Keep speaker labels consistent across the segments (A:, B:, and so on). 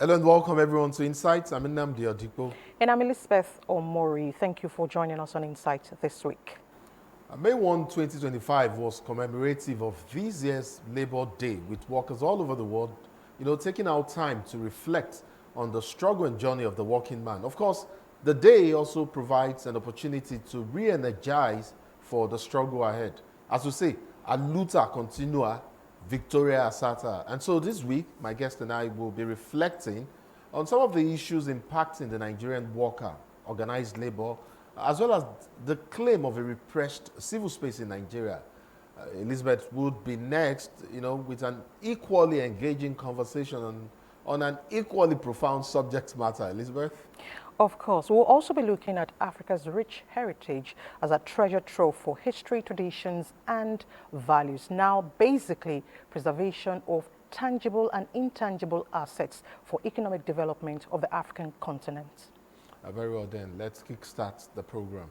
A: Hello and welcome everyone to Insights. I'm Nnamdi Odipo.
B: And I'm Elizabeth Omori. Thank you for joining us on Insight this week.
A: May 1, 2025 was commemorative of this year's Labour Day, with workers all over the world, taking out time to reflect on the struggle and journey of the working man. Of course, the day also provides an opportunity to re-energize for the struggle ahead. As we say, a luta continua, Victoria Asata. And so this week, my guest and I will be reflecting on some of the issues impacting the Nigerian worker, organized labor, as well as the claim of a repressed civil space in Nigeria. Elizabeth would be next, with an equally engaging conversation on an equally profound subject matter. Elizabeth?
B: Of course, we'll also be looking at Africa's rich heritage as a treasure trove for history, traditions, and values. Now, basically, preservation of tangible and intangible assets for economic development of the African continent.
A: Very well then, let's kickstart the program.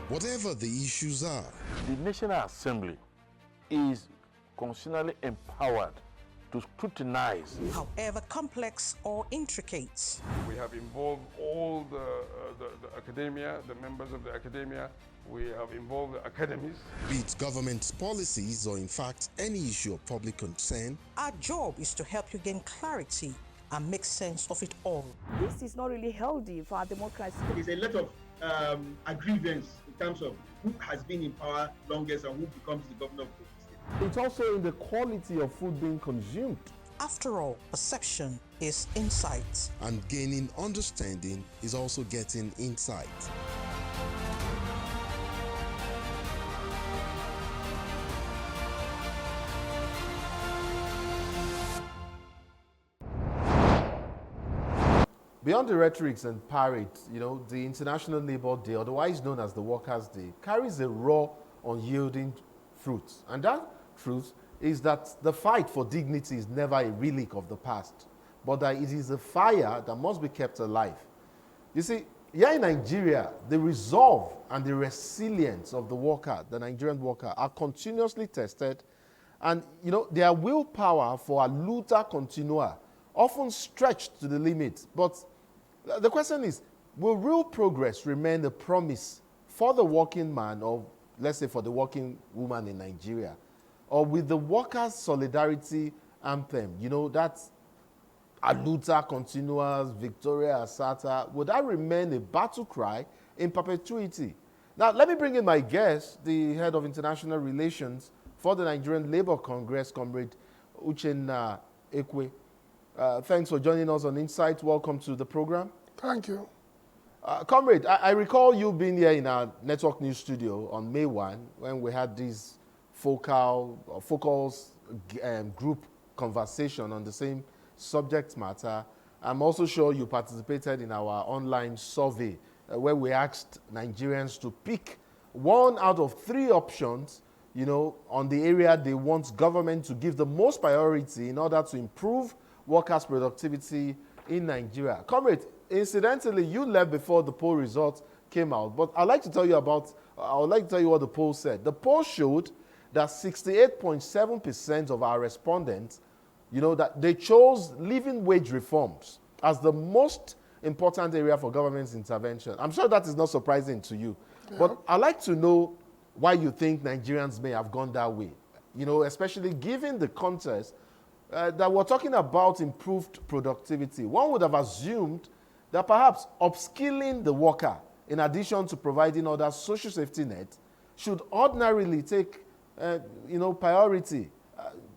C: Whatever the issues are,
D: the National Assembly is constitutionally empowered to scrutinize,
E: however complex or intricate.
F: We have involved all the academia, the members of the academia. We have involved the academies.
C: Be it government policies or in fact any issue of public concern.
E: Our job is to help you gain clarity and make sense of it all.
G: This is not really healthy for our democracy.
H: There's a lot of agreements in terms of who has been in power longest and who becomes the governor of the state.
A: It's also in the quality of food being consumed.
E: After all, perception is insight.
C: And gaining understanding is also getting insight.
A: Beyond the rhetorics and parades, the International Labour Day, otherwise known as the Workers' Day, carries a raw, unyielding fruit. And that truth is that the fight for dignity is never a relic of the past, but that it is a fire that must be kept alive. You see, here in Nigeria, the resolve and the resilience of the worker, the Nigerian worker, are continuously tested, and their willpower for a luta continua often stretched to the limit. But the question is, will real progress remain a promise for the working man, or let's say for the working woman in Nigeria? Or with the workers' solidarity anthem, that's a luta continua, Victoria Asata, would that remain a battle cry in perpetuity? Now, let me bring in my guest, the head of international relations for the Nigerian Labour Congress, Comrade Uchenna Ekwe. Thanks for joining us on Insight. Welcome to the program.
I: Thank you.
A: Comrade, I recall you being here in our network news studio on May 1 when we had this focus group conversation on the same subject matter. I'm also sure you participated in our online survey where we asked Nigerians to pick one out of three options, on the area they want government to give the most priority in order to improve workers' productivity in Nigeria. Comrade, incidentally, you left before the poll results came out, but I'd like to tell you what the poll said. The poll showed that 68.7% of our respondents, that they chose living wage reforms as the most important area for government's intervention. I'm sure that is not surprising to you, but I'd like to know why you think Nigerians may have gone that way, especially given the context that we're talking about improved productivity. One would have assumed that perhaps upskilling the worker, in addition to providing other social safety nets, should ordinarily take priority.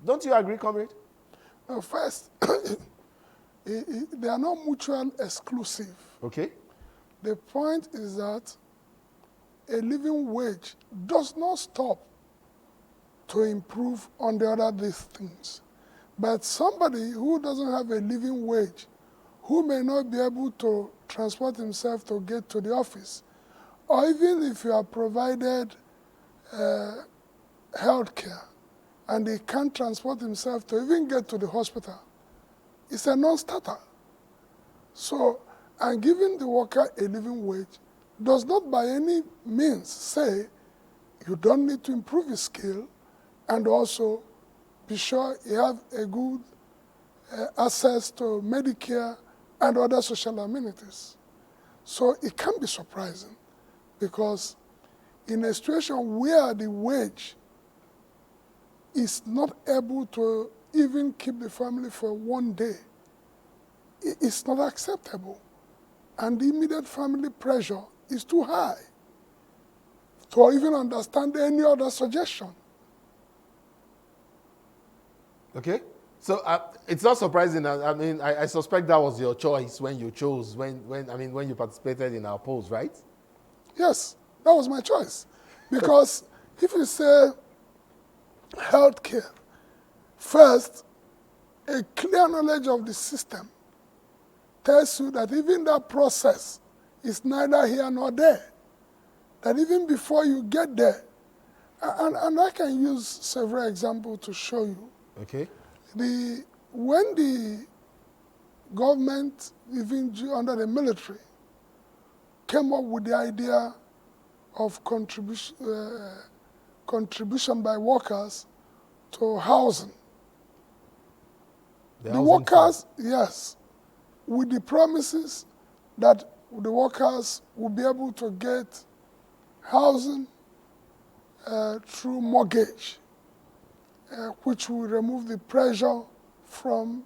A: Don't you agree, comrade?
I: First, they are not mutually exclusive.
A: Okay.
I: The point is that a living wage does not stop to improve on the other these things. But somebody who doesn't have a living wage, who may not be able to transport himself to get to the office, or even if you are provided health care and he can't transport himself to even get to the hospital, it's a non-starter. So, and giving the worker a living wage does not by any means say you don't need to improve his skill and also be sure you have a good access to Medicare and other social amenities. So it can be surprising because in a situation where the wage is not able to even keep the family for one day, it's not acceptable. And the immediate family pressure is too high to even understand any other suggestion.
A: Okay? So it's not surprising. I suspect that was your choice when you chose, when you participated in our polls, right?
I: Yes, that was my choice. Because if you say healthcare, first, a clear knowledge of the system tells you that even that process is neither here nor there. That even before you get there, and I can use several examples to show you.
A: Okay.
I: When the government, even under the military, came up with the idea of contribution by workers to housing, the workers, yes, with the promises that the workers will be able to get housing through mortgage, which will remove the pressure from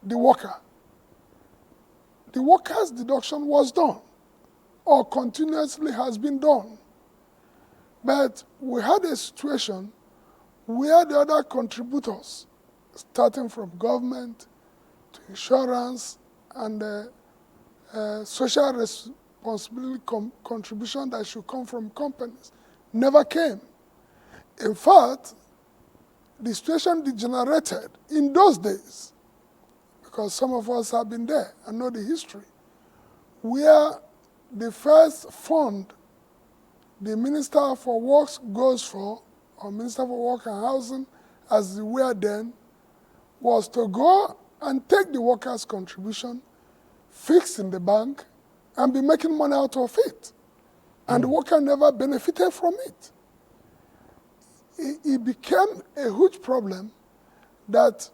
I: the worker. The worker's deduction was done, or continuously has been done. But we had a situation where the other contributors, starting from government to insurance and social responsibility contribution that should come from companies, never came. In fact, the situation degenerated in those days, because some of us have been there and know the history, where the first fund the Minister for Works goes for, or Minister for Work and Housing, as they were then, was to go and take the workers' contribution, fix in the bank, and be making money out of it. And the worker never benefited from it. It became a huge problem that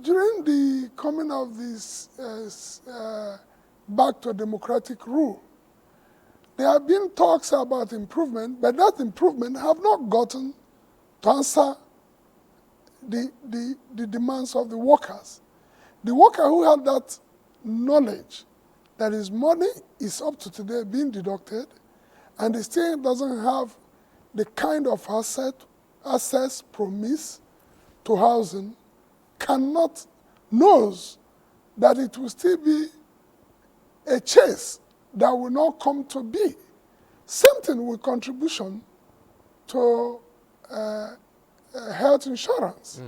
I: during the coming of this back to democratic rule, there have been talks about improvement, but that improvement have not gotten to answer the demands of the workers. The worker who had that knowledge that his money is up to today being deducted, and he still doesn't have the kind of access promised to housing, knows that it will still be a chase that will not come to be. Same thing with contribution to health insurance.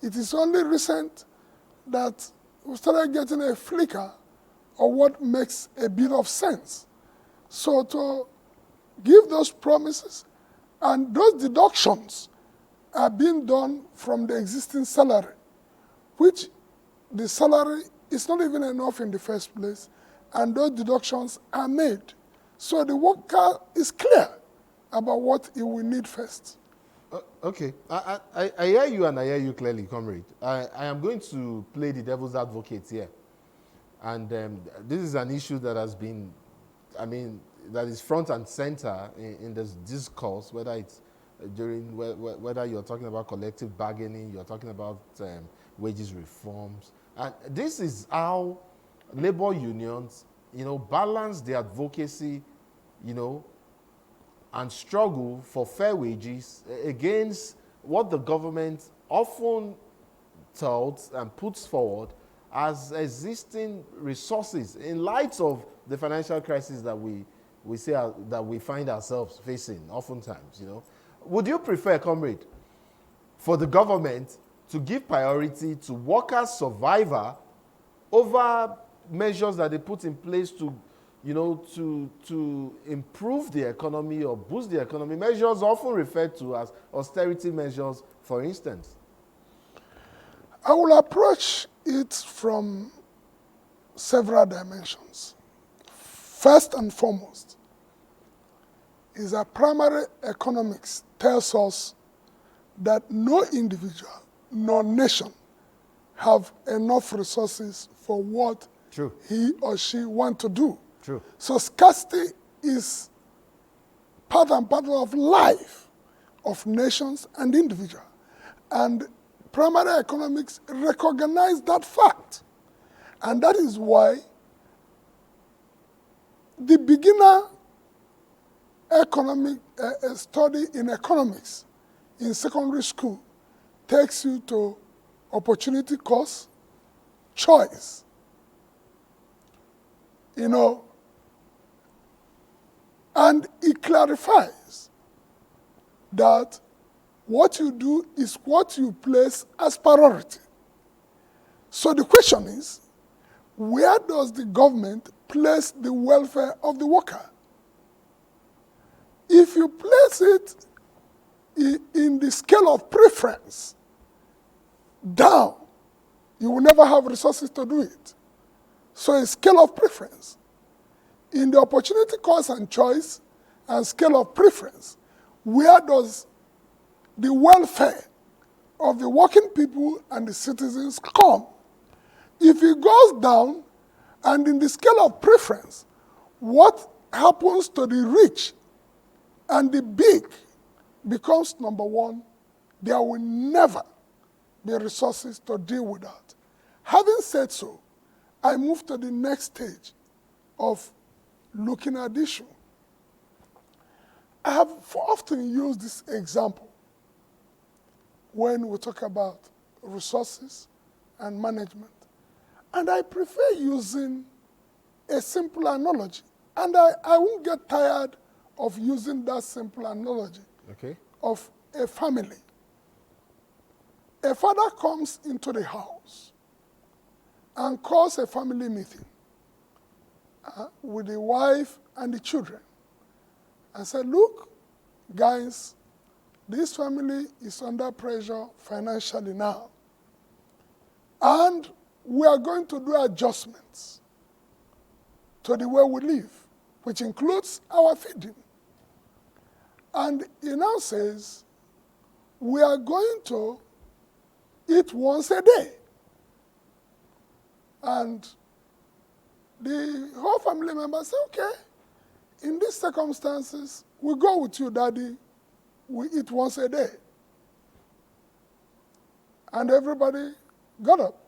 I: It is only recent that we started getting a flicker of what makes a bit of sense. So to give those promises, and those deductions are being done from the existing salary, which the salary is not even enough in the first place, and those deductions are made. So the worker is clear about what he will need first.
A: Okay, I hear you, and I hear you clearly, comrade. I am going to play the devil's advocate here. And this is an issue that has been, that is front and center in this discourse, whether it's whether you're talking about collective bargaining, you're talking about wages reforms. And this is how labor unions, balance the advocacy, and struggle for fair wages against what the government often tells and puts forward as existing resources in light of the financial crisis that we find ourselves facing oftentimes, Would you prefer, comrade, for the government to give priority to workers' survival over measures that they put in place to improve the economy or boost the economy, measures often referred to as austerity measures, for instance?
I: I will approach it from several dimensions. First and foremost is that primary economics tells us that no individual, no nation have enough resources for what
A: True.
I: he or she want to do.
A: True.
I: So scarcity is part and parcel of life of nations and individuals. And primary economics recognize that fact. And that is why the beginner economic study in economics in secondary school takes you to opportunity cost, choice. You know, and it clarifies that what you do is what you place as priority. So the question is, where does the government place the welfare of the worker? If you place it in the scale of preference, down, you will never have resources to do it. So a scale of preference. In the opportunity cost and choice and scale of preference, where does the welfare of the working people and the citizens come? If it goes down, and in the scale of preference, what happens to the rich and the big becomes number one. There will never be resources to deal with that. Having said so, I move to the next stage of looking at the issue. I have often used this example when we talk about resources and management. And I prefer using a simple analogy. And I won't get tired of using that simple analogy of a family. A father comes into the house and calls a family meeting with the wife and the children and said, look, guys, this family is under pressure financially now. And we are going to do adjustments to the way we live, which includes our feeding. And he now says, we are going to eat once a day. And the whole family members say, okay, in these circumstances, we go with you, Daddy. We eat once a day. And everybody got up.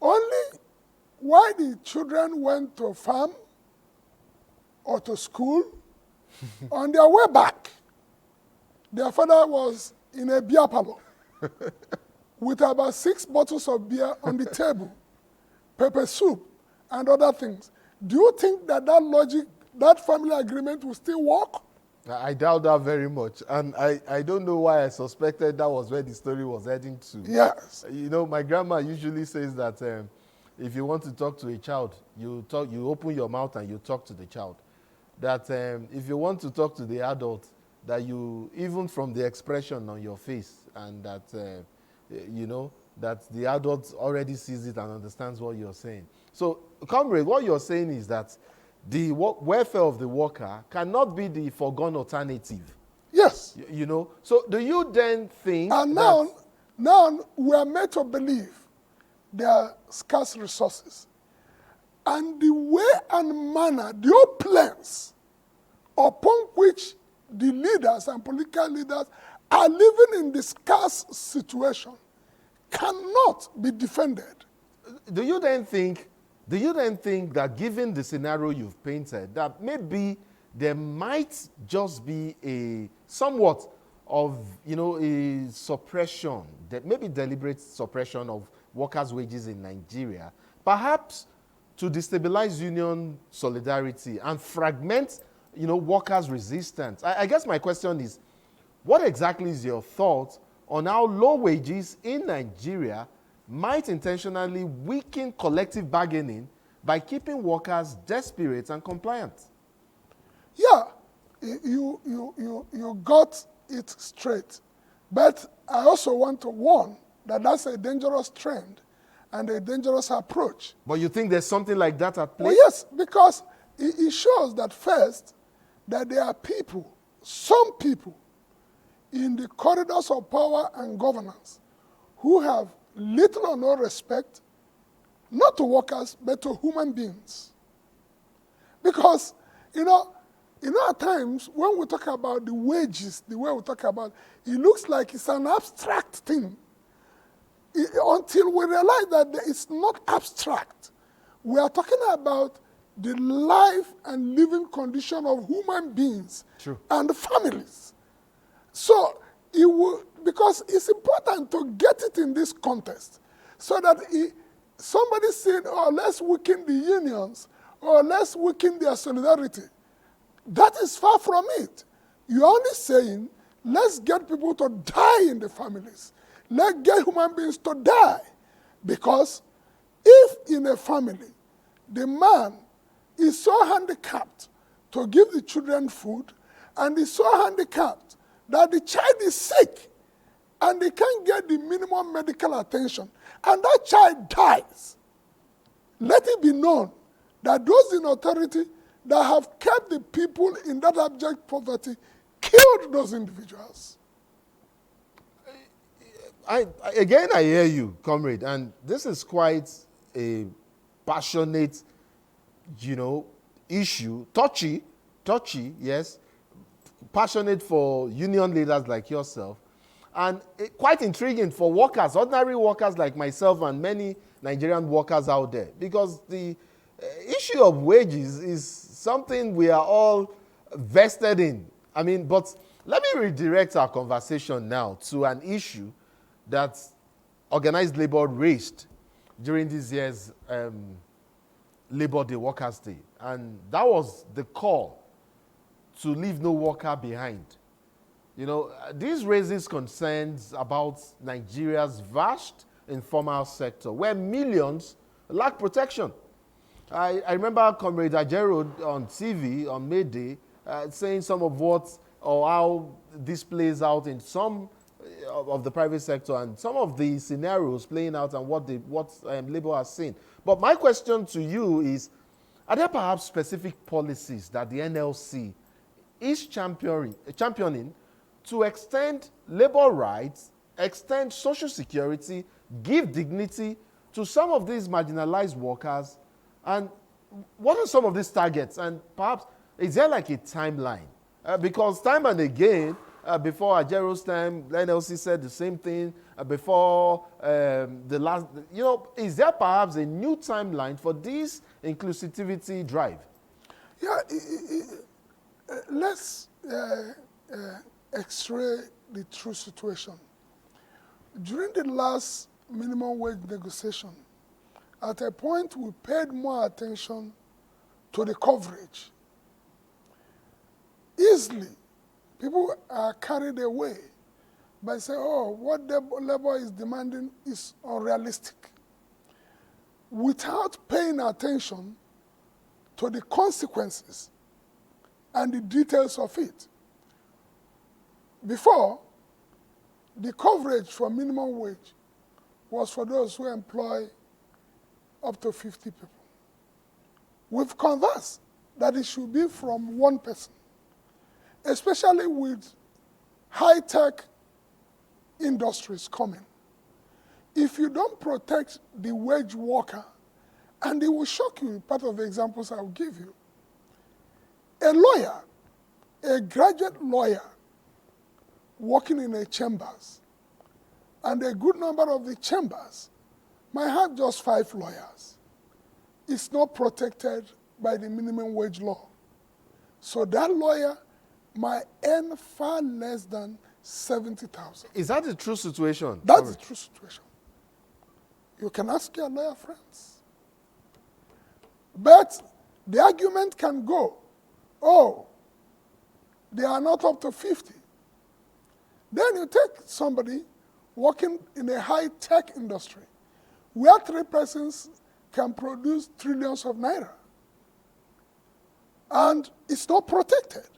I: Only while the children went to farm or to school, on their way back, their father was in a beer parlor with about 6 bottles of beer on the table, pepper soup, and other things. Do you think that that logic, that family agreement will still work?
A: I doubt that very much. And I don't know why I suspected that was where the story was heading to.
I: Yes.
A: You know, my grandma usually says that if you want to talk to a child, you open your mouth and you talk to the child. That if you want to talk to the adult, that you, even from the expression on your face, and that, you know, that the adult already sees it and understands what you're saying. So, comrade, what you're saying is that the welfare of the worker cannot be the foregone alternative.
I: Yes.
A: You know, so do you then think
I: and now we are made to believe there are scarce resources. And the way and manner, the opulence upon which the leaders and political leaders are living in this scarce situation cannot be defended.
A: Do you then think that given the scenario you've painted, that maybe there might just be a somewhat of, you know, a suppression, that maybe deliberate suppression of workers' wages in Nigeria, perhaps to destabilize union solidarity and fragment, you know, workers' resistance? I guess my question is, what exactly is your thought on how low wages in Nigeria might intentionally weaken collective bargaining by keeping workers desperate and compliant?
I: Yeah, you got it straight. But I also want to warn that that's a dangerous trend and a dangerous approach.
A: But you think there's something like that at play?
I: Well, yes, because it shows that first, that there are people, some people, in the corridors of power and governance who have little or no respect, not to workers, but to human beings. Because, at times, when we talk about the wages, the way we talk about it looks like it's an abstract thing. Until we realize that it's not abstract. We are talking about the life and living condition of human beings and families. So, because it's important to get it in this context, so that somebody said, oh, let's weaken the unions, or let's weaken their solidarity. That is far from it. You're only saying, let's get people to die in the families. Let's get human beings to die. Because if in a family, the man is so handicapped to give the children food, and is so handicapped that the child is sick, and they can't get the minimum medical attention, and that child dies, let it be known that those in authority that have kept the people in that abject poverty killed those individuals.
A: I hear you, comrade, and this is quite a passionate, issue, touchy, yes, passionate for union leaders like yourself, and quite intriguing for workers, ordinary workers like myself and many Nigerian workers out there, because the issue of wages is something we are all vested in. But let me redirect our conversation now to an issue that organized labor raised during this year's Labor Day, Workers' Day. And that was the call to leave no worker behind. This raises concerns about Nigeria's vast informal sector, where millions lack protection. I remember Comrade Ajero on TV on May Day saying some of how this plays out in some of the private sector and some of the scenarios playing out and what Labour has seen. But my question to you is, are there perhaps specific policies that the NLC is championing to extend labor rights, extend social security, give dignity to some of these marginalized workers? And what are some of these targets? And perhaps, is there like a timeline? Because time and again, before Ajero's time, NLC said the same thing. Before the last, is there perhaps a new timeline for this inclusivity drive?
I: Yeah, let's x-ray the true situation. During the last minimum wage negotiation, at a point we paid more attention to the coverage. Easily, people are carried away by saying, oh, what the labor is demanding is unrealistic, without paying attention to the consequences and the details of it. Before, the coverage for minimum wage was for those who employ up to 50 people. We've conversed that it should be from one person, especially with high-tech industries coming. If you don't protect the wage worker, and it will shock you, part of the examples I'll give you, a lawyer, a graduate lawyer, working in a chambers, and a good number of the chambers might have just 5 lawyers. It's not protected by the minimum wage law. So that lawyer might earn far less than 70,000.
A: Is that the true situation?
I: That's the true situation. You can ask your lawyer friends. But the argument can go, oh, they are not up to 50. Then you take somebody working in a high-tech industry where 3 persons can produce trillions of naira. And it's not protected.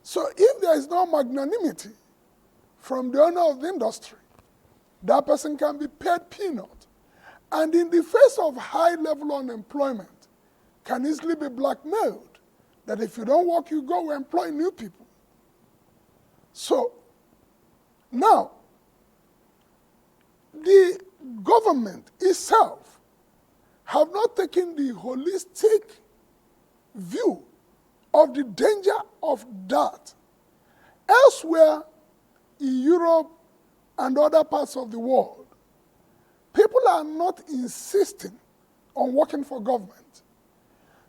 I: So if there is no magnanimity from the owner of the industry, that person can be paid peanut. And in the face of high-level unemployment, can easily be blackmailed, that if you don't work, you go employ new people. So now, the government itself have not taken the holistic view of the danger of that. Elsewhere in Europe and other parts of the world, people are not insisting on working for government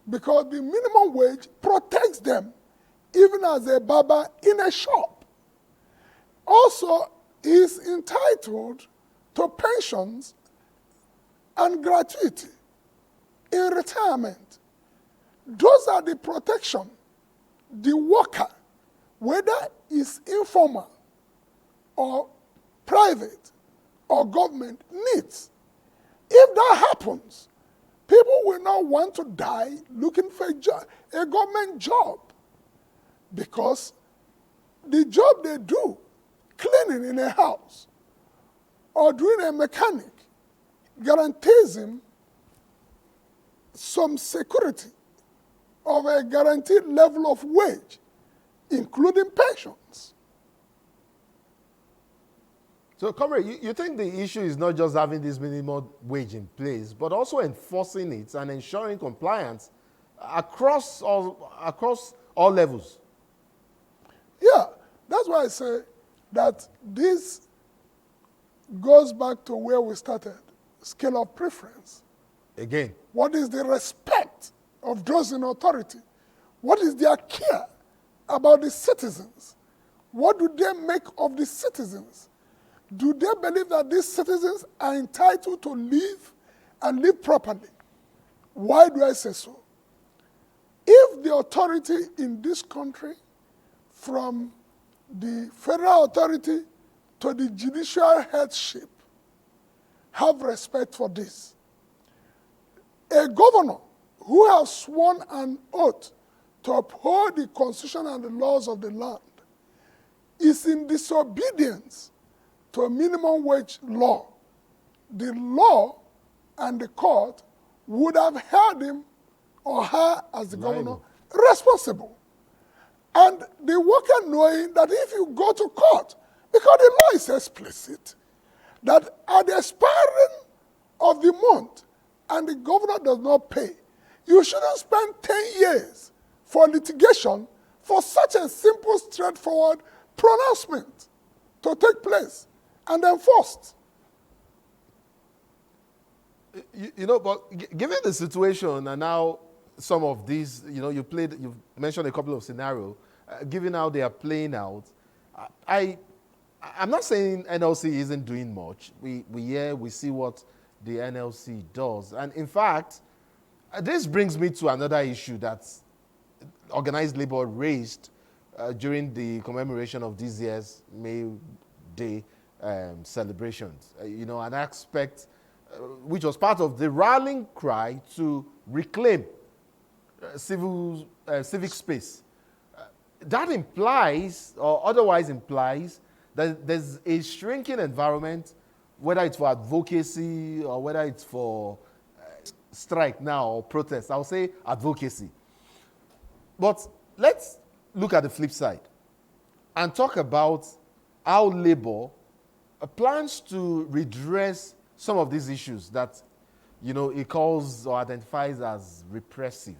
I: because the minimum wage protects them even as a barber in a shop. Also, he is entitled to pensions and gratuity in retirement. Those are the protection the worker, whether it's informal or private or government, needs. If that happens, people will not want to die looking for a government job because the job they do, cleaning in a house or doing a mechanic, guarantees him some security of a guaranteed level of wage, including pensions.
A: So, comrade, you think the issue is not just having this minimum wage in place, but also enforcing it and ensuring compliance across all levels?
I: Yeah, that's why I say that this goes back to where we started, scale of preference.
A: Again.
I: What is the respect of those in authority? What is their care about the citizens? What do they make of the citizens? Do they believe that these citizens are entitled to live and live properly? Why do I say so? If the authority in this country, from the federal authority to the judicial headship, have respect for this, a governor who has sworn an oath to uphold the constitution and the laws of the land is in disobedience to a minimum wage law, the law and the court would have held him or her as the governor responsible. And the worker knowing that if you go to court, because the law is explicit, that at the expiring of the month and the governor does not pay, you shouldn't spend 10 years for litigation for such a simple, straightforward pronouncement to take place and enforced.
A: You know, but given the situation and now some of these, you know, you've mentioned a couple of scenarios, given how they are playing out, I'm not saying NLC isn't doing much. We see what the NLC does. And in fact, this brings me to another issue that organized labor raised during the commemoration of this year's May Day celebrations. You know, an aspect which was part of the rallying cry to reclaim civic space. That implies, or otherwise implies, that there's a shrinking environment, whether it's for advocacy or whether it's for strike now or protest. I'll say advocacy. But let's look at the flip side and talk about how labor plans to redress some of these issues that, you know, it calls or identifies as repressive.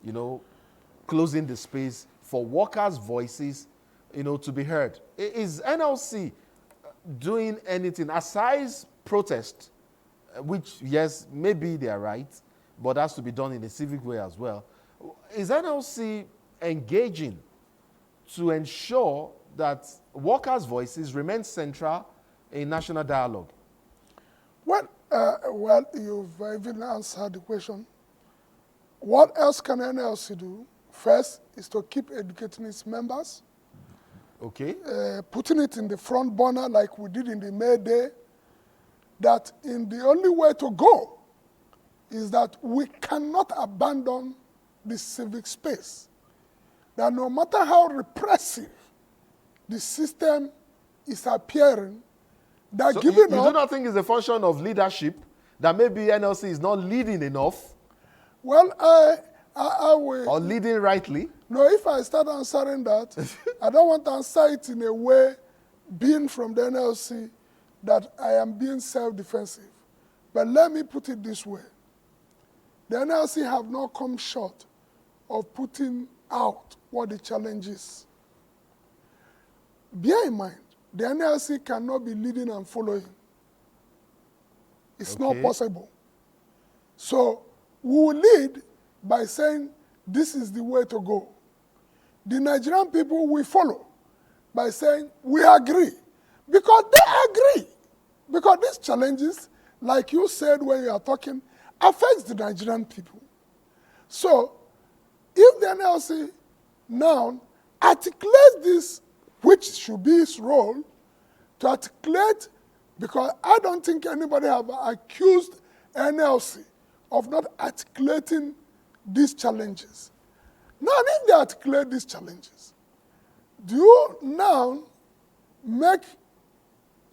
A: You know, closing the space for workers' voices, you know, to be heard. Is NLC doing anything aside protest, which, yes, maybe they are right, but has to be done in a civic way as well? Is NLC engaging to ensure that workers' voices remain central in national dialogue?
I: Well, you've even answered the question. What else can NLC do? First is to keep educating its members.
A: Okay.
I: Putting it in the front burner like we did in the May Day, that in the only way to go is that we cannot abandon the civic space. That no matter how repressive the system is appearing, that
A: so
I: giving
A: you
I: up...
A: do not think it's a function of leadership, that maybe NLC is not leading enough?
I: Well, I will...
A: Or leading rightly?
I: No, if I start answering that, I don't want to answer it in a way being from the NLC that I am being self-defensive. But let me put it this way. The NLC have not come short of putting out what the challenge is. Bear in mind, the NLC cannot be leading and following. It's not possible. So we will lead by saying, this is the way to go. The Nigerian people will follow by saying, we agree. Because they agree. Because these challenges, like you said when you are talking, affects the Nigerian people. So if the NLC now articulates this, which should be its role, to articulate, because I don't think anybody have accused NLC of not articulating these challenges. Now, if they articulate these challenges, do you now make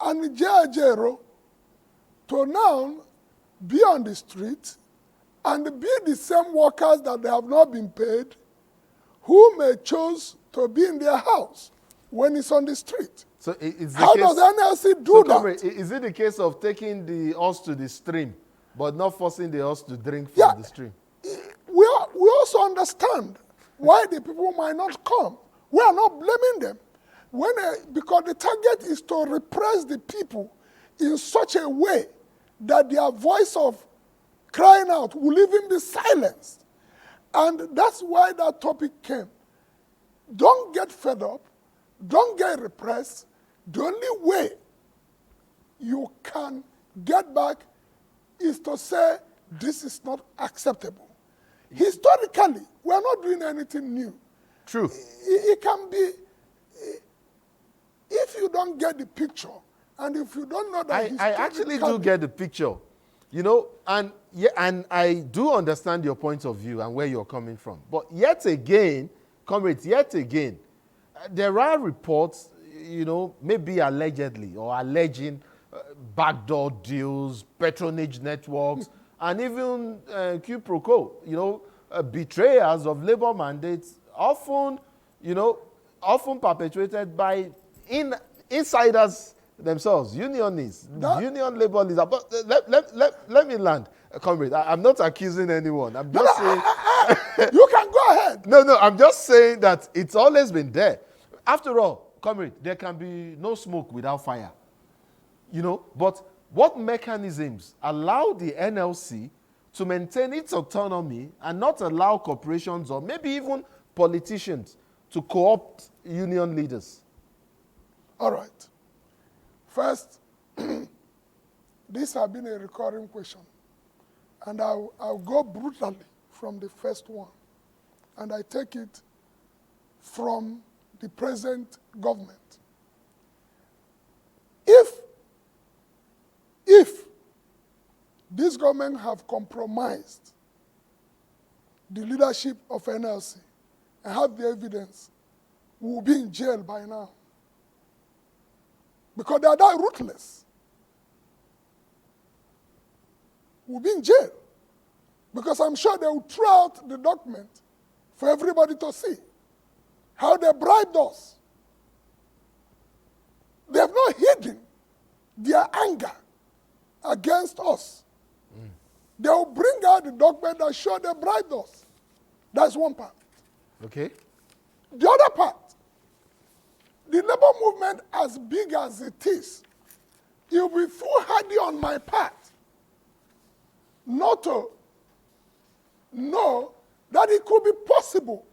I: an Ijero to now be on the street and be the same workers that they have not been paid, who may choose to be in their house when it's on the street?
A: So it's the
I: How
A: case,
I: does NLC do
A: so,
I: that?
A: Comrade, is it the case of taking the horse to the stream, but not forcing the horse to drink from the stream?
I: We also understand why the people might not come. We are not blaming them. Because the target is to repress the people in such a way that their voice of crying out will even be silenced. And that's why that topic came. Don't get fed up. Don't get repressed. The only way you can get back is to say, this is not acceptable. Historically, we are not doing anything new.
A: True.
I: It can be, if you don't get the picture, and if you don't know that
A: I actually do get the picture, you know, and I do understand your point of view and where you're coming from. But yet again, comrades, yet again, there are reports, you know, maybe allegedly or alleging backdoor deals, patronage networks, and even quid pro quo, you know, betrayals of labor mandates, often perpetuated by insiders themselves, unionists, union labor leaders. But let me land, comrade. I'm not accusing anyone. I'm just saying.
I: You can go ahead.
A: No, I'm just saying that it's always been there. After all, comrade, there can be no smoke without fire. You know, but what mechanisms allow the NLC to maintain its autonomy and not allow corporations or maybe even politicians to co-opt union leaders?
I: All right. First, this has been a recurring question. And I'll go brutally from the first one. And I take it from the present government. If this government have compromised the leadership of NLC and have the evidence, we will be in jail by now. Because they are that ruthless. We'll be in jail. Because I'm sure they will throw out the document for everybody to see how they bribed us. They have not hidden their anger against us. They will bring out the document that show they bribed us. That's one part.
A: Okay.
I: The other part, the labor movement, as big as it is, it will be foolhardy on my part not to know that it could be possible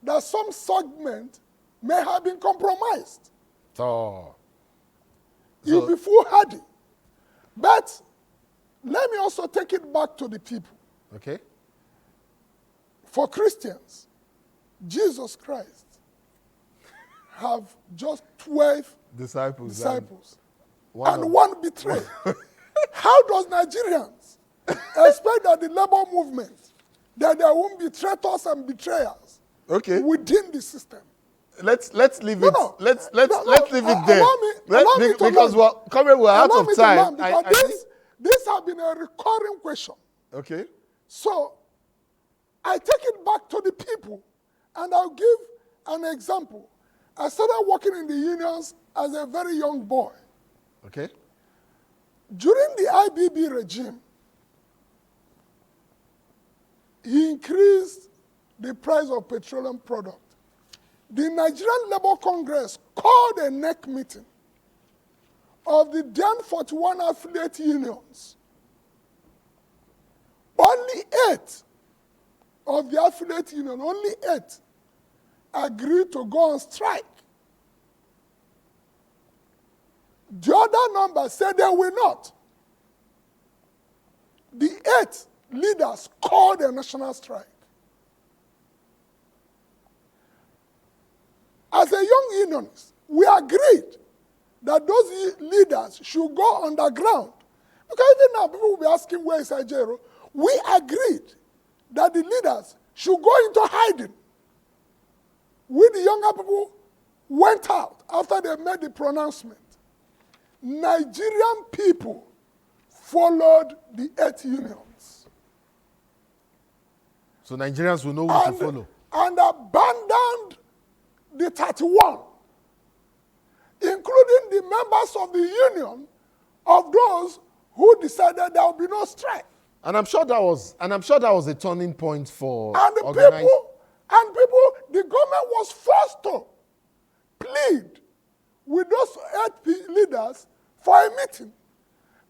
I: that some segment may have been compromised.
A: So
I: It will be foolhardy. But let me also take it back to the people.
A: Okay.
I: For Christians, Jesus Christ have just 12
A: disciples.
I: And one betrayed. How does Nigerians expect that the labor movement, that there won't be traitors and betrayers within the system?
A: Let's leave it. Let's leave it there.
I: Allow me
A: because we're out of time.
I: This has been a recurring question.
A: Okay.
I: So I take it back to the people, and I'll give an example. I started working in the unions as a very young boy.
A: Okay.
I: During the IBB regime, he increased the price of petroleum product. The Nigerian Labour Congress called a NEC meeting of the then 41 affiliate unions. Only 8 of the affiliate union, only 8, agreed to go on strike. The other number said they will not. The 8 leaders called a national strike. As a young unionist, we agreed that those leaders should go underground. Because even now, people will be asking, where is Ajero? We agreed that the leaders should go into hiding. We, the younger people, went out after they made the pronouncement. Nigerian people followed the 8 unions.
A: So Nigerians will know who to follow.
I: And abandoned the 31, including the members of the union of those who decided there will be no strike.
A: And I'm sure that was a turning point for
I: and the government was forced to plead with those 8 leaders for a meeting,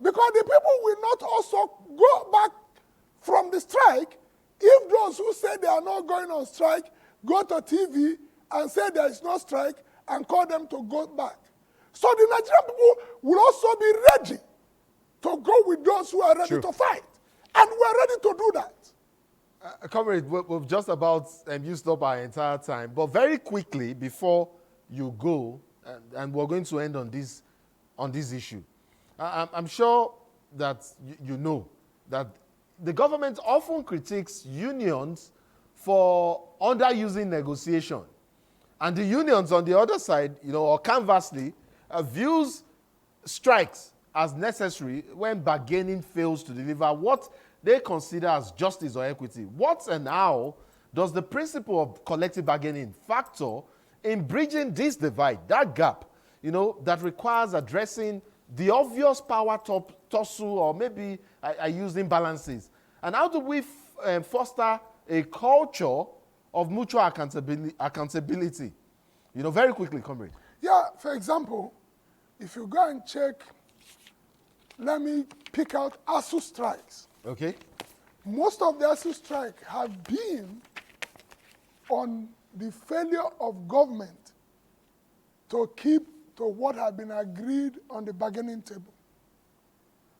I: because the people will not also go back from the strike if those who say they are not going on strike go to TV and say there is no strike and call them to go back. So the Nigerian people will also be ready to go with those who are ready to fight. And we're ready to do that.
A: Comrade, we've just about used up our entire time. But very quickly, before you go, and we're going to end on this issue, I'm sure that you know that the government often critiques unions for underusing negotiation. And the unions on the other side, or conversely, views strikes as necessary when bargaining fails to deliver what they consider as justice or equity. What and how does the principle of collective bargaining factor in bridging this divide, that gap, that requires addressing the obvious power tussle, or maybe I use imbalances? And how do we foster a culture of mutual accountability? Very quickly, comrade.
I: Yeah, for example, if you go and check, let me pick out ASU strikes.
A: Okay.
I: Most of the ASU strike have been on the failure of government to keep to what had been agreed on the bargaining table.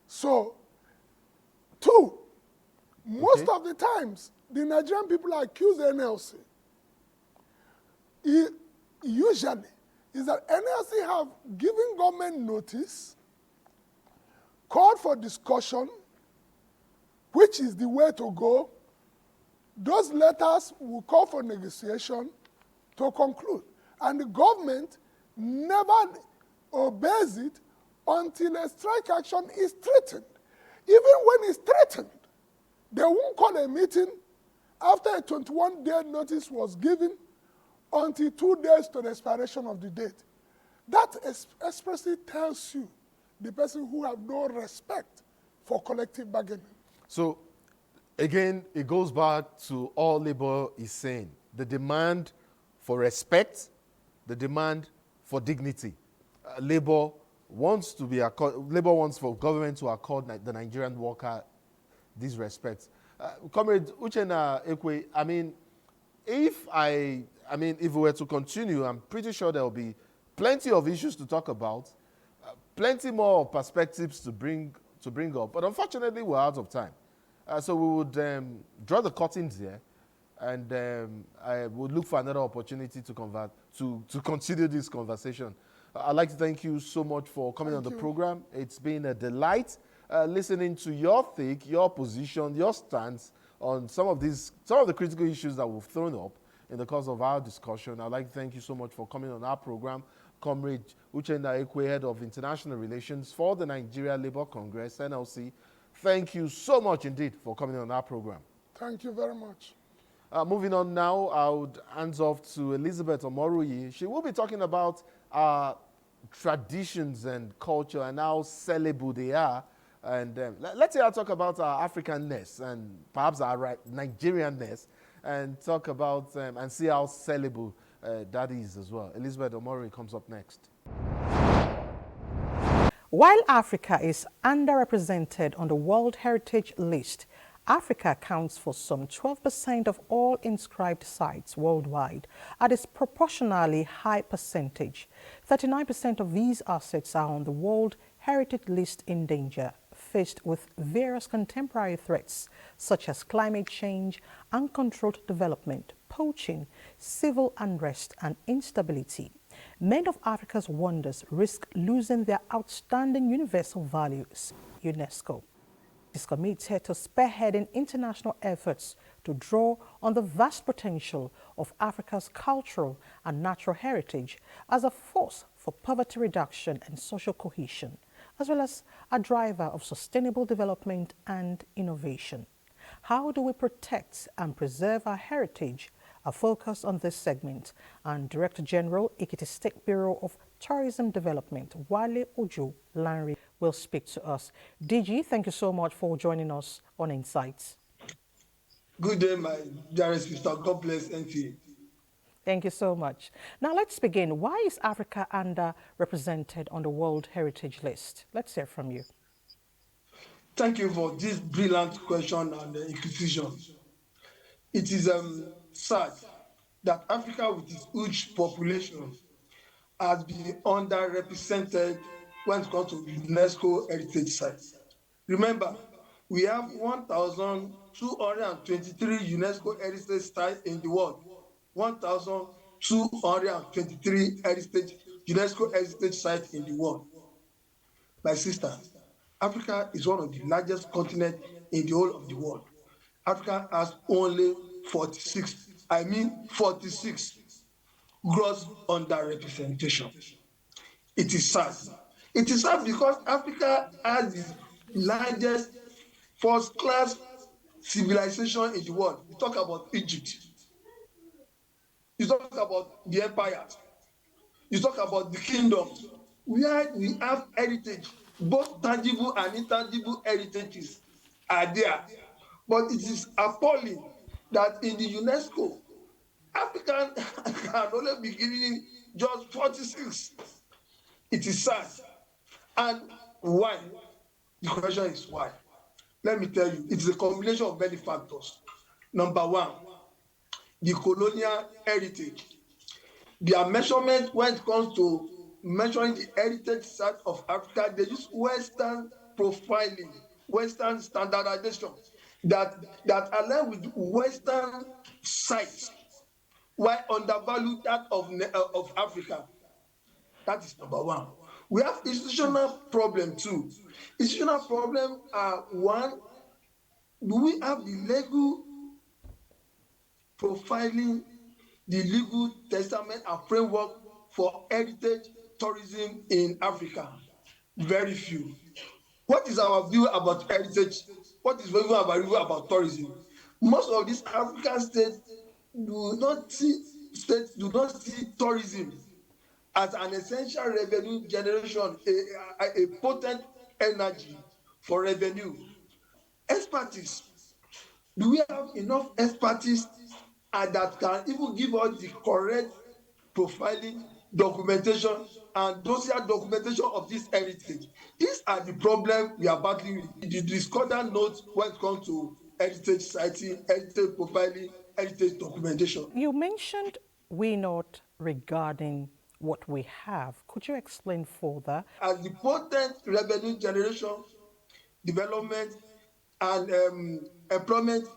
I: So, 2, most of the times, the Nigerian people accuse NLC. Usually, is that NLC have given government notice, called for discussion, which is the way to go. Those letters will call for negotiation to conclude. And the government never obeys it until a strike action is threatened. Even when it's threatened, they won't call a meeting after a 21-day notice was given until 2 days to the expiration of the date. That expressly tells you the person who have no respect for collective bargaining. So,
A: again, it goes back to all labor is saying. The demand for respect, the demand for dignity. Labor wants for government to accord the Nigerian worker this respect. Comrade Uchenna Ekwe, if we were to continue, I'm pretty sure there will be plenty of issues to talk about, plenty more perspectives to bring up. But unfortunately, we're out of time. So we would draw the curtains here, and I would look for another opportunity to continue this conversation. I'd like to thank you so much for coming on the program. It's been a delight listening to your take, your position, your stance on some of the critical issues that we've thrown up in the course of our discussion. I'd like to thank you so much for coming on our program. Comrade Uchenna Ekwe, Head of International Relations for the Nigeria Labour Congress, NLC. Thank you so much indeed for coming on our program.
I: Thank you very much.
A: Moving on now, I would hand off to Elizabeth Omoruyi. She will be talking about our traditions and culture and how sellable they are. And let's say I talk about our Africanness and perhaps our Nigerianness, and talk about and see how sellable that is as well. Elizabeth Omori comes up next.
B: While Africa is underrepresented on the World Heritage List, Africa accounts for some 12% of all inscribed sites worldwide, a disproportionately high percentage. 39% of these assets are on the World Heritage List in danger, faced with various contemporary threats such as climate change, uncontrolled development, poaching, civil unrest, and instability. Many of Africa's wonders risk losing their outstanding universal values. UNESCO is committed to spearheading international efforts to draw on the vast potential of Africa's cultural and natural heritage as a force for poverty reduction and social cohesion, as well as a driver of sustainable development and innovation. How do we protect and preserve our heritage? A focus on this segment, and Director General, Ekiti State Bureau of Tourism Development, Wale Ojo Lanri, will speak to us. DG, thank you so much for joining us on Insights.
J: Good day, my dearest sister. God bless NTA.
B: Thank you so much. Now let's begin. Why is Africa underrepresented on the World Heritage List? Let's hear from you.
J: Thank you for this brilliant question and inquisition. It is sad that Africa, with its huge population, has been underrepresented when it comes to UNESCO heritage sites. Remember, we have 1,223 UNESCO heritage sites in the world. 1,223 UNESCO heritage sites in the world. My sister, Africa is one of the largest continents in the whole of the world. Africa has only 46 gross underrepresentation. It is sad. It is sad because Africa has the largest first-class civilization in the world. You talk about Egypt. You talk about the empires. You talk about the kingdoms. Where we have heritage, both tangible and intangible heritages are there. But it is appalling that in the UNESCO, Africa can only be given just 46. It is sad. And why? The question is why? Let me tell you, it's a combination of many factors. Number one, the colonial heritage. Their measurement when it comes to measuring the heritage site of Africa, they use Western profiling, Western standardization that align with Western sites, while undervalue that of Africa. That is number one. We have institutional problem too. Institutional problem are one, do we have the legal profiling, the legal testament and framework for heritage tourism in Africa? Very few. What is our view about heritage? What is our view about tourism? Most of these African states do not see tourism as an essential revenue generation, a potent energy for revenue. Expertise. Do we have enough expertise that can even give us the correct profiling, documentation, and dossier documentation of this heritage? These are the problems we are battling with. The discordant notes when it comes to heritage siting, heritage profiling, heritage documentation.
B: You mentioned we not regarding what we have. Could you explain further?
J: As the potent revenue generation, development, and employment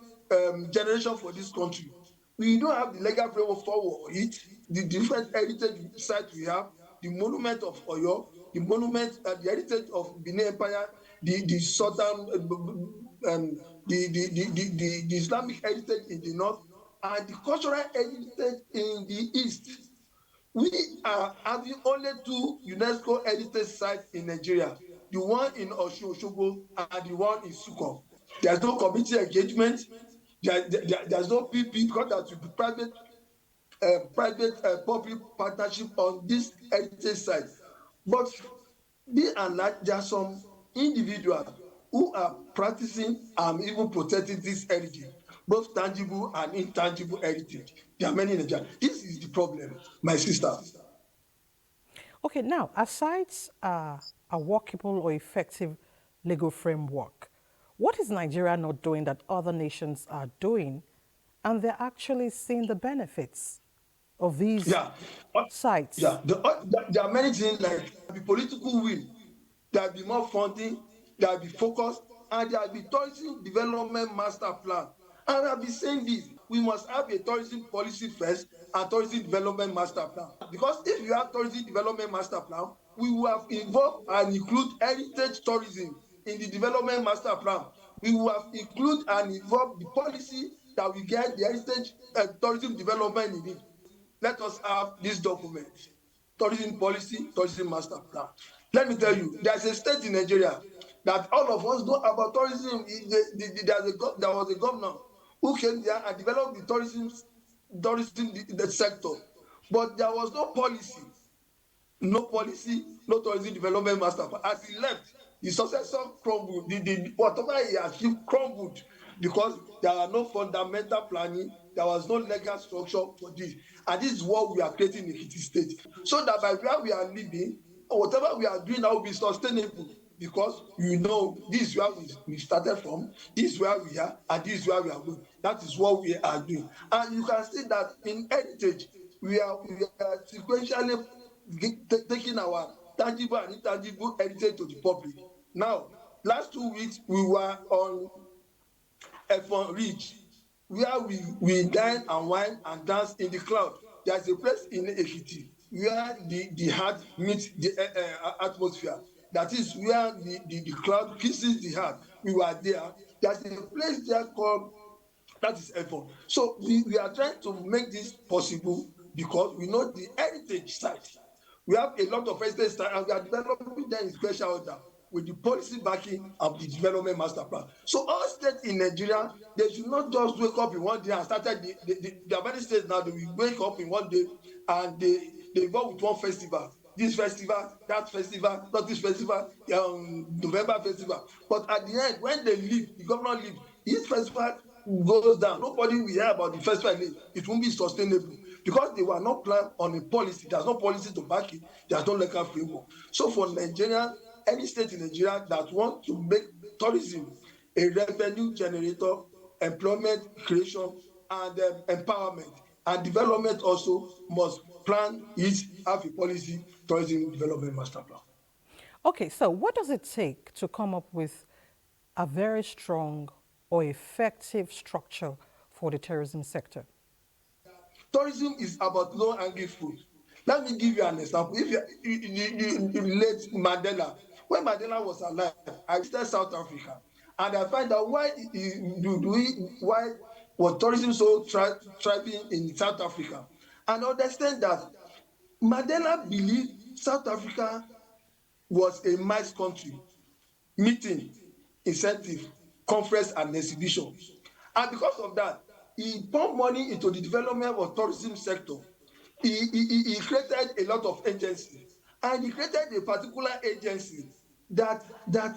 J: generation for this country, we don't have the legal framework for it. The different heritage sites we have, the monument of Oyo, the monument, the heritage of Benin Empire, the southern, the Islamic heritage in the north, and the cultural heritage in the east. We are having only 2 UNESCO heritage sites in Nigeria, the one in Osun-Osogbo and the one in Suko. There's no community engagement. There's no PP because that will be private public partnership on this heritage site. But by and large, there are some individuals who are practicing and even protecting this heritage, both tangible and intangible heritage. There are many in Nigeria. This is the problem, my sister.
B: Okay, now, aside a workable or effective legal framework, what is Nigeria not doing that other nations are doing, and they're actually seeing the benefits of these
J: Yeah,
B: sites?
J: yeah. There are many things like the political will, there will be more funding, there will be focus, and there will be tourism development master plan. And I've been saying this, we must have a tourism policy first and tourism development master plan. Because if you have tourism development master plan, we will have involved and include heritage tourism in the development master plan. We will have include and involve the policy that we get the heritage tourism development in it. Let us have this document, tourism policy, tourism master plan. Let me tell you, there's a state in Nigeria that all of us know about tourism. There was a governor who came there and developed the tourism the sector, but there was no policy, no tourism development master plan. As he left, the successor crumbled, whatever he achieved crumbled, because there are no fundamental planning, there was no legal structure for this. And this is what we are creating in Ekiti State. So that by where we are living, whatever we are doing now will be sustainable, because you know this is where we started from, this is where we are, and this is where we are going. That is what we are doing. And you can see that in heritage, we are sequentially taking our tangible and intangible heritage to the public. Now, last 2 weeks, we were on Efon Ridge, where we dine and wine and dance in the cloud. There's a place in Ekiti where the heart meets the atmosphere. That is where the cloud kisses the heart. We were there. There's a place there called, that is effort. So we are trying to make this possible because we know the heritage site. We have a lot of heritage site and we are developing them in special order with the policy backing of the development master plan. So all states in Nigeria, they should not just wake up in one day and start there are many states now, they will wake up in one day and they go with one festival. This festival, that festival, not this festival, November festival. But at the end, when they leave, the governor leaves, this festival goes down. Nobody will hear about the festival again. It won't be sustainable because they were not planned on a policy. There's no policy to back it. There's no legal framework. So for Nigeria, any state in Nigeria that wants to make tourism a revenue generator, employment creation, and empowerment and development also must plan it, have a policy, tourism development master plan.
B: Okay, so what does it take to come up with a very strong or effective structure for the tourism sector?
J: Tourism is about low-hanging fruit. Let me give you an example. If you relate Mandela, when Mandela was alive, I visited South Africa, and I find out why was tourism so thriving in South Africa, and understand that Mandela believed South Africa was a mice country, meeting, incentive, conference, and exhibition. And because of that, he pumped money into the development of tourism sector. He created a lot of agencies, and he created a particular agency that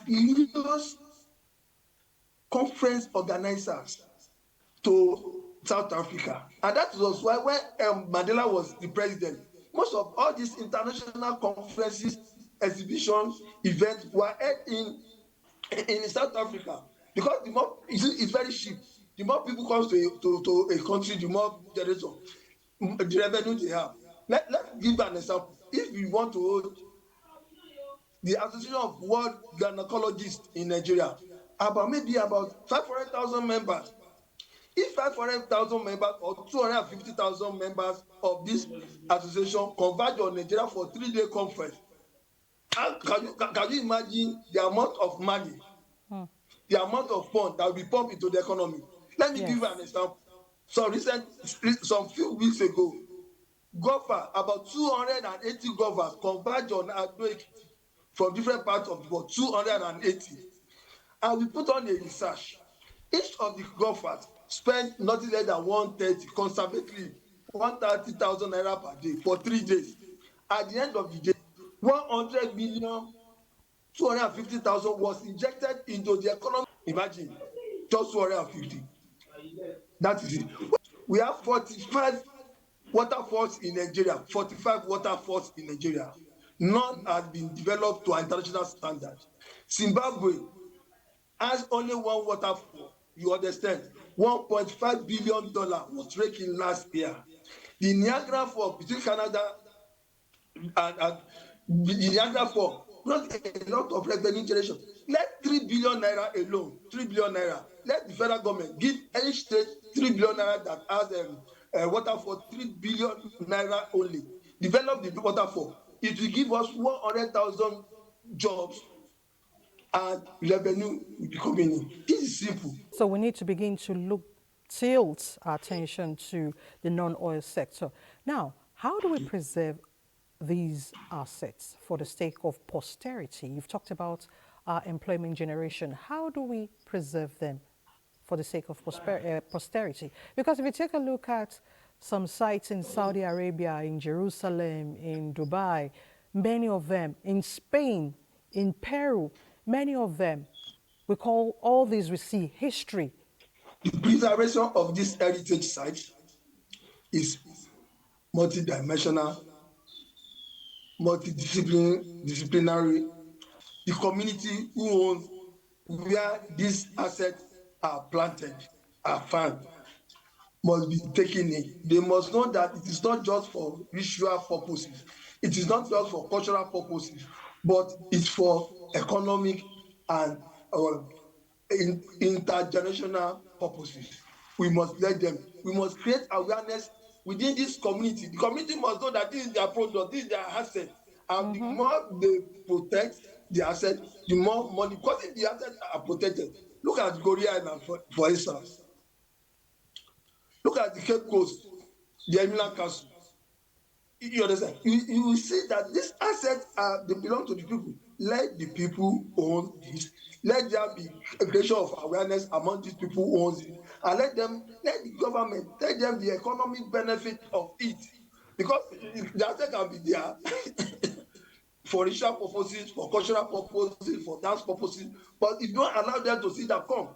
J: used conference organizers to South Africa. And that was why when Mandela was the president, most of all these international conferences, exhibitions, events were held in South Africa, because the more it's very cheap. The more people come to a country, the more the revenue they have. Let's give an example. If we want to hold the Association of World Gynecologists in Nigeria, about 500,000 members. If 500,000 members or 250,000 members of this association converge on Nigeria for 3-day conference, can you imagine the amount of money, the amount of funds that will be pumped into the economy? Let me give you an example. Some few weeks ago, golfers, about 280 golfers converge on Ado-Ekiti from different parts of the world, 280. And we put on a research. Each of the golfers spent nothing less than 130, conservatively, 130,000 naira per day for 3 days. At the end of the day, 100 million 250,000 was injected into the economy. Imagine, just 250. That is it. We have 45 waterfalls in Nigeria, 45 waterfalls in Nigeria. None has been developed to international standard. Zimbabwe has only one waterfall. You understand? $1.5 billion was raking last year. The Niagara Falls between Canada and the Niagara Falls brought a lot of revenue generation. Let 3 billion naira alone, 3 billion naira. Let the federal government give each state 3 billion naira that has waterfall, 3 billion naira only. Develop the waterfall. It will give us 100,000 jobs and revenue will be coming in. This is simple.
B: So we need to begin to tilt our attention to the non-oil sector. Now, how do we preserve these assets for the sake of posterity? You've talked about employment generation. How do we preserve them for the sake of posterity? Because if you take a look at some sites in Saudi Arabia, in Jerusalem, in Dubai, many of them, in Spain, in Peru, many of them, we call all these, we see history.
J: The preservation of this heritage site is multidimensional, multidisciplinary. The community who owns where these assets are planted, are found, must be taken in. They must know that it is not just for ritual purposes. It is not just for cultural purposes, but it's for economic and intergenerational purposes. We must let them, we must create awareness within this community. The community must know that this is their product, this is their asset. And the more they protect the asset, the more money, because if the assets are protected, look at Goree Island, for instance. Look at the Cape Coast, the Emina Castle. You understand? You will see that these assets they belong to the people. Let the people own this. Let there be a creation of awareness among these people who own it, and let the government, let them the economic benefit of it, because the asset can be there for ritual purposes, for cultural purposes, for dance purposes, but if you don't allow them to see that come,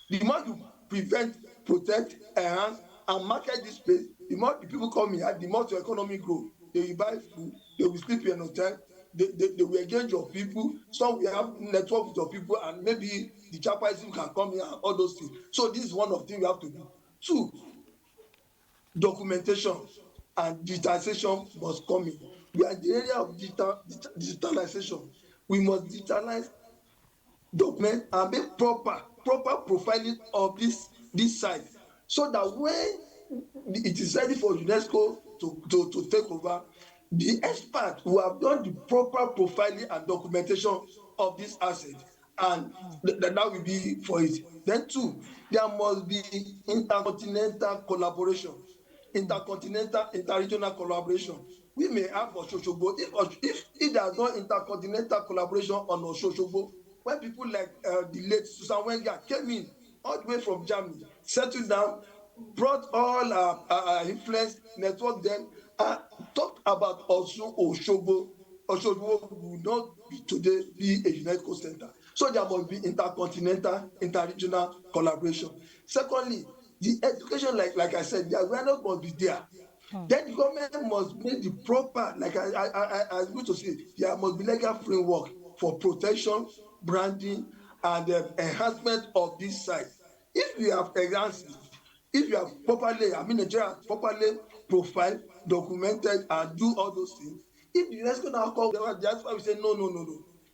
J: the more you prevent, protect, enhance, and market this place, the more the people come here, the more your economy grow. They will buy food, they will sleep in a hotel, they will engage your people. Some will have network with your people, and maybe the chaplain can come here and all those things. So this is one of the things we have to do. 2, documentation and digitization must come in. We are in the area of digitalization. We must digitalize, document, and make proper profiling of this site, so that when it is ready for UNESCO to take over, the experts who have done the proper profiling and documentation of this asset, and that will be for it. Then 2, there must be intercontinental collaboration, interregional collaboration. We may have Oshogbo. If there is no intercontinental collaboration on Oshogbo, when people like the late Susan Wenger came in all the way from Germany, settled down, brought all our influence, network them, and talked about Oshogbo. Oshogbo will not today be a UNESCO center. So there must be intercontinental, interregional collaboration. Secondly, the education, like I said, the awareness must be there. Then the government must make the proper, like I was going to say, there must be legal framework for protection, branding, and enhancement of this site. If we have enhanced it, if you have properly, Nigeria properly profiled, documented, and do all those things, if the UNESCO now come, that's why we say no.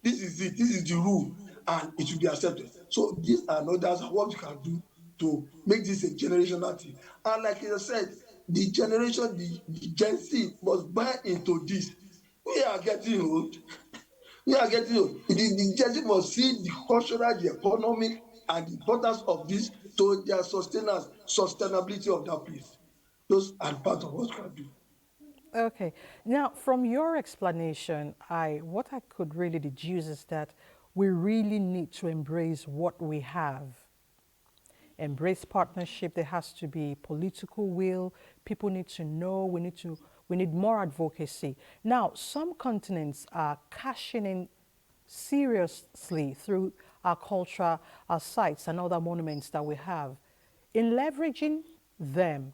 J: This is it. This is the rule, and it will be accepted. So these are others what we can do to make this a generational thing. And like I said, the generation, the Gen Z must buy into this. We are getting old. The Gen Z must see the cultural, the economic, and the importance of this to their sustainability of that place. Those are part of what we can do.
B: Okay. Now, from your explanation, what I could really deduce is that we really need to embrace what we have. Embrace partnership. There has to be political will. People need to know. We We need more advocacy. Now, some continents are cashing in seriously through our cultural sites and other monuments that we have. In leveraging them,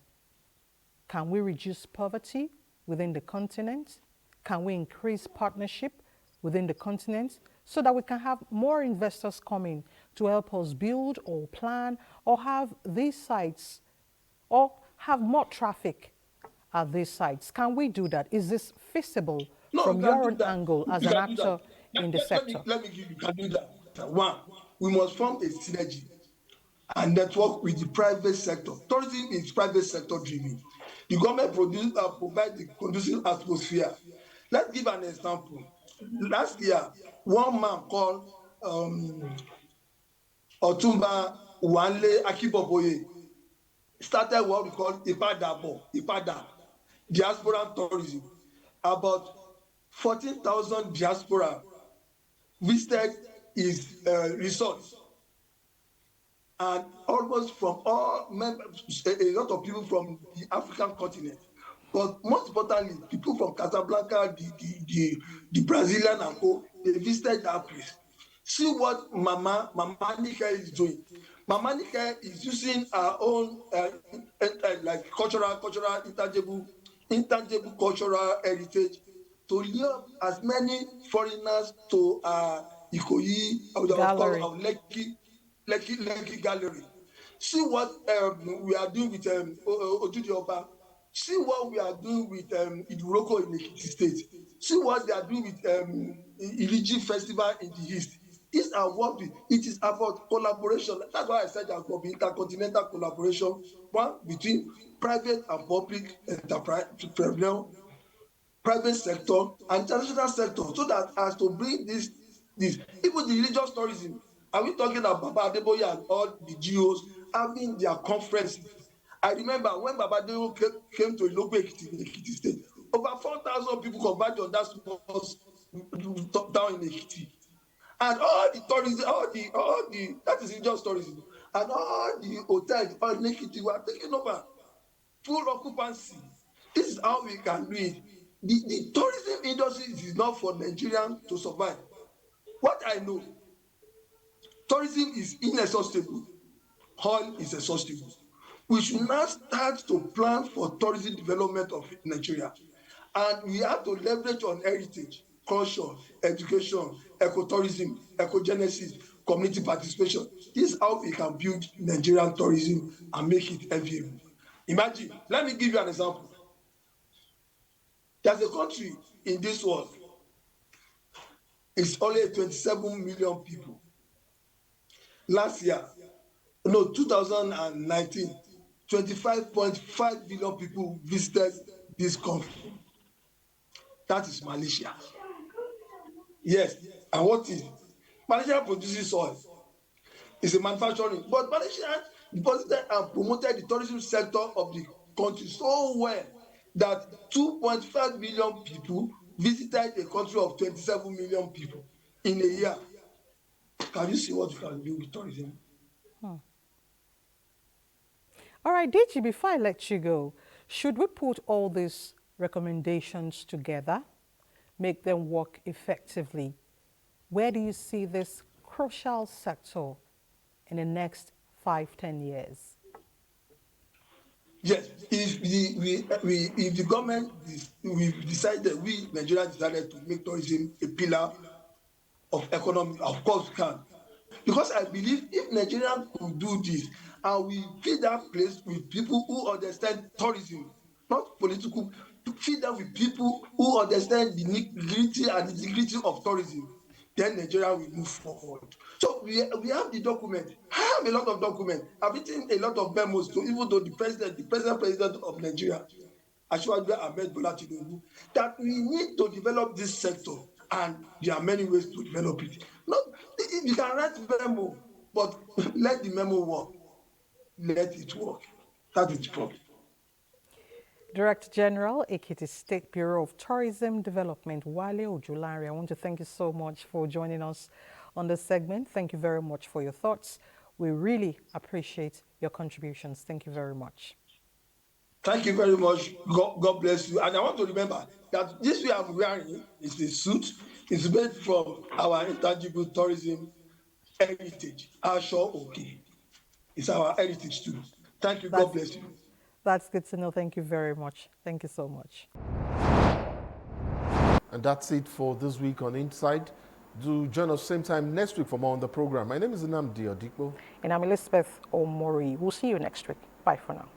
B: can we reduce poverty within the continent? Can we increase partnership within the continent so that we can have more investors coming to help us build or plan or have these sites or have more traffic at these sites? Can we do that? Is this feasible from your own angle as an actor in the sector?
J: Let me give you, can do that. One, we must form a synergy and network with the private sector. Tourism is private sector driven. The government provides the conducive atmosphere. Let's give an example. Last year, one man called Otumba Wanle Akiboboye started what we call Ipada, diaspora tourism. About 14,000 diaspora visited his resorts, and almost from all members, a lot of people from the African continent. But most importantly, people from Casablanca, the Brazilian and co, they visited that place. See what Mama Nika is doing. Mama Nika is using her own like cultural, intangible cultural heritage to lure as many foreigners to Ikoyi,
B: Gallery.
J: Lekki Gallery. See what we are doing with Ojudi Oba. See what we are doing with Iduroko in Ekiti State. See what they are doing with Iliji Festival in the East. These are what it is about collaboration. That's why I said there will be intercontinental collaboration, one between private and public enterprise, private sector and international sector, so that as to bring this even the religious tourism. Are we talking about Baba Adeboye and all the GOs having their conferences? I remember when Baba Adeboye came to Ilogo Ekiti State, over 4,000 people converged on that small town in Ekiti. And all the tourism, all the that is religious tourism, and all the hotels in Ekiti were taken over, full occupancy. This is how we can do it. The tourism industry is not for Nigerians to survive. What I know, tourism is inexhaustible. Oil is exhaustible. We should now start to plan for tourism development of Nigeria. And we have to leverage on heritage, culture, education, ecotourism, ecogenesis, community participation. This is how we can build Nigerian tourism and make it enviable. Imagine, let me give you an example. There's a country in this world, it's only 27 million people. Last year, 2019, 25.5 billion people visited this country. That is Malaysia. Yes, and what is Malaysia produces oil? It's a manufacturing, but Malaysia deposited and promoted the tourism sector of the country so well that 2.5 million people visited a country of 27 million people in a year. Can you see what you can do with tourism?
B: All right, DG, before I let you go, should we put all these recommendations together, make them work effectively? Where do you see this crucial sector in the next 5-10 years?
J: Yes, if the government we've decided, we Nigerians decided to make tourism a pillar of economy, of course we can. Because I believe if Nigerians could do this and we feed that place with people who understand tourism, not political, feed them with people who understand the nitty and the integrity of tourism, then Nigeria will move forward. So we have the document. I have a lot of documents. I've written a lot of memos to even though the president of Nigeria, Asiwaju Ahmed Bola Tinubu, that we need to develop this sector, and there are many ways to develop it. Not you can write memo, but let the memo work. Let it work. That is the problem.
B: Director General, Ekiti State Bureau of Tourism Development, Wale Ojulari, I want to thank you so much for joining us on this segment. Thank you very much for your thoughts. We really appreciate your contributions. Thank you very much.
J: Thank you very much. God bless you. And I want to remember that this way I'm wearing is a suit. It's made from our intangible tourism heritage. Okay. It's our heritage too. Thank you. God bless you.
B: That's good to know. Thank you very much. Thank you so much.
A: And that's it for this week on Insight. Do join us same time next week for more on the program. My name is Nnamdi Odikpo.
B: And I'm Elizabeth Omori. We'll see you next week. Bye for now.